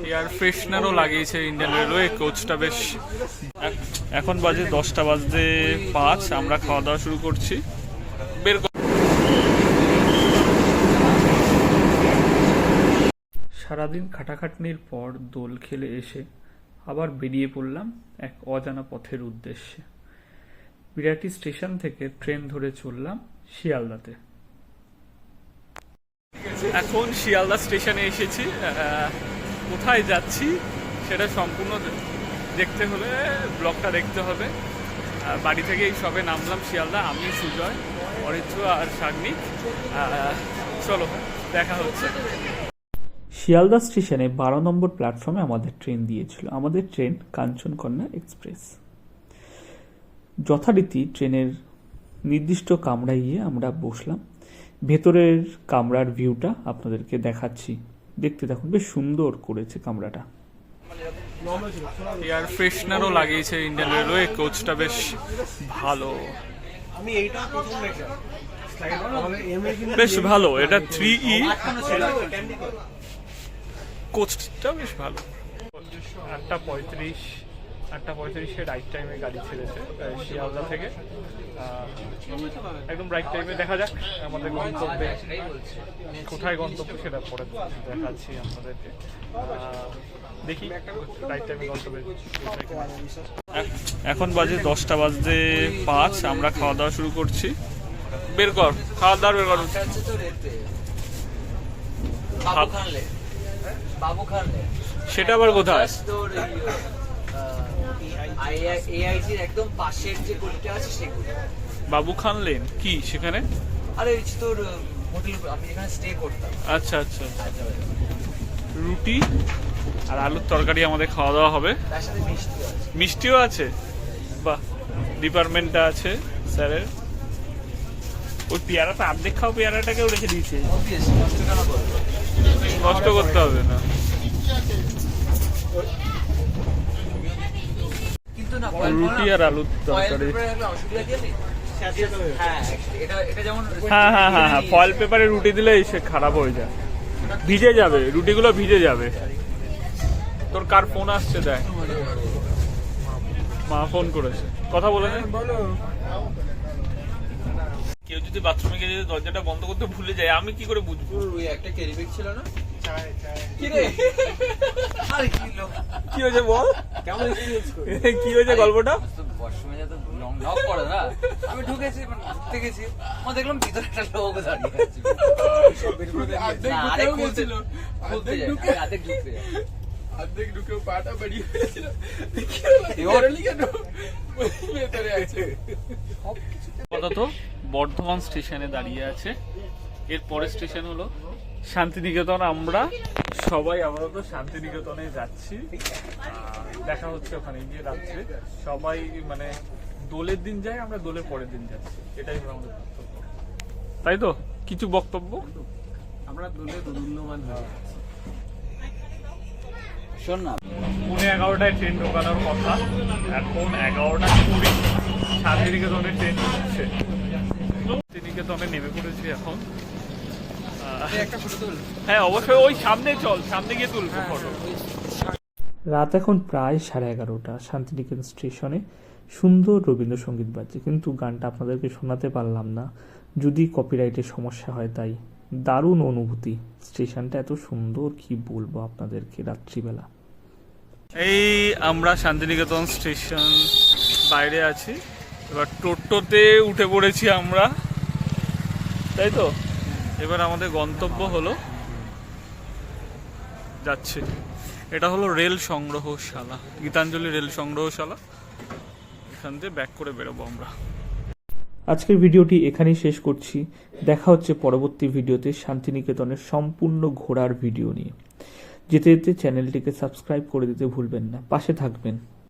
Air ফ্রেশনারও লাগিয়েছে Indian railway. কোচটা বেশ, এখন বাজে 10টা বাজতে 5, আমরা খাওয়া দাওয়া শুরু করছি। বের সারাদিন খাটাখাটনির পর দোল খেলে এসে আবার বেরিয়ে পড়লাম এক অজানা পথের উদ্দেশ্যে। বিরাটি স্টেশন থেকে ট্রেন ধরে চললাম শিয়ালদাতে। এখন শিয়ালদা স্টেশনে এসেছি। কোথায় যাচ্ছি সেটা সম্পূর্ণ দেখতে হলে ব্লগটা দেখতে হবে। বাড়ি থেকে এই সবে নামলাম শিয়ালদা, আমি, সুজয়, অরিত্র আর সাগ্নিক। চলো দেখা হচ্ছে। শিয়ালদা স্টেশনে 12 নম্বর প্ল্যাটফর্মে আমাদের ট্রেন দিয়েছিল। আমাদের ট্রেন কাঞ্চনকন্যা এক্সপ্রেস। যথারীতি ট্রেনের নির্দিষ্ট কামরায় গিয়ে আমরা বসলাম। ভেতরের কামরার ভিউটা আপনাদেরকে দেখাচ্ছি, দেখতে থাকুন। বেশ সুন্দর করেছে কামরাটা। এয়ার ফ্রেশনারও লাগিয়েছে ইন্ডিয়ান রেলওয়ে। কোচটা বেশ ভালো, বেশ ভালো। এটা 3E কোচটা বেশ ভালো। 8:35 রাইট টাইমে গাড়ি ছেড়েছে শিয়ালদা থেকে। একদম রাইট টাইমে। দেখা যাক আমাদের গন্তব্যে, কোথায় গন্তব্য সেটা পরে দেখাচ্ছি আপনাদেরকে। দেখি রাইট টাইমে গন্তব্যে। এখন বাজে 10টা বাজতে 5, আমরা খাওয়া দাওয়া শুরু করছি। বের কর, খাওয়া দাওয়া বের কর। সেটা আবার কোথায়? একদম পাশের যে গলিটা আছে সেগুলো। বাবু খান লেন কি সেখানে? আরে তোর হোটেল, আমি এখানে স্টে করতাম। আচ্ছা আচ্ছা। রুটি আর আলুর তরকারি আমাদের খাওয়া দাওয়া হবে। তার সাথে মিষ্টিও আছে। বাহ, ডিপার্টমেন্টটা আছে স্যারের। ওই পেয়ারাটা অর্ধেক খাও, পেয়ারাটাকেও রেখে দিয়েছে। নষ্ট করতে হবে না। রুটি আর আলুর তরকারি। হ্যাঁ হ্যাঁ হ্যাঁ হ্যাঁ, ফয়েল পেপারে রুটি দিলে সে খারাপ হয়ে যায়, ভিজে যাবে, রুটিগুলো ভিজে যাবে। তোর কার ফোন আসছে দেখ। মা ফোন করেছে, কথা বলে নে। কেউ যদি বাথরুমে গিয়ে যদি দরজাটা বন্ধ করতে ভুলে যায়, আমি কি করে বুঝবো? ওই একটা ক্যারি ব্যাগ ছিল না? কি হয়েছে বল, কেমন এক্সপেরিয়েন্স করে? কি হয়েছে গল্পটা? বর্ষমে যত লং নক করে না, আমি ঢুকেছি, ঘুরতে গেছি, আমি দেখলাম ভিতরে একটা লোক দাঁড়িয়ে আছে। আরে খুলছিল, খুলতে যায়, অর্ধেক ঢুকতে যায়, অর্ধেক ঢুকেও পাটা বেরিয়ে গেছিল। আপাতত বর্ধমান স্টেশনে দাঁড়িয়ে আছে। এর পরের স্টেশন হলো শান্তিনিকেতন। আমরা সবাই আপাতত শান্তিনিকেতনে যাচ্ছি। দেখা হচ্ছে ওখানে গিয়ে রাত্রে। সবাই মানে দোলের দিন যায়, আমরা দোলের পরের দিন যাচ্ছি। এটাই আমাদের বক্তব্য, তাই তো? কিছু বক্তব্য? আমরা দোলে ধন্যবাদ। শোন না, 11:30 ট্রেন ঢোকানোর কথা, এখন 11:20 শান্তিনিকেতনের ট্রেন ঢুকছে। শান্তিনিকেতনে নেমে পড়েছি এখন। হ্যাঁ অবশ্যই, ওই সামনে চল, সামনে গিয়ে তুলবো ফটো। রাত এখন প্রায় 11:30। শান্তিনিকেতন স্টেশনে সুন্দর রবীন্দ্রসঙ্গীত বাজছে, কিন্তু গানটা আপনাদেরকে শোনাতে পারলাম না, যদি কপিরাইটের সমস্যা হয়। তাই দারুণ অনুভূতি। স্টেশনটা এত সুন্দর, কি বলবো আপনাদেরকে রাত্রিবেলা। এই আমরা শান্তিনিকেতন স্টেশন বাইরে আছি। এবার টোটোতে উঠে পড়েছি আমরা, তাই তো? এবার আমাদের গন্তব্য হলো, যাচ্ছে, এটা হলো রেল সংগ্রহশালা, গীতাঞ্জলি রেল সংগ্রহশালা। এখান থেকে ব্যাক করে বেরোবো আমরা। আজকের ভিডিওটি এখানেই শেষ করছি। দেখা হচ্ছে পরবর্তী ভিডিওতে শান্তিনিকেতনের সম্পূর্ণ ঘোরার ভিডিও নিয়ে। যেতে যেতে চ্যানেলটিকে সাবস্ক্রাইব করে দিতে ভুলবেন না, পাশে থাকবেন।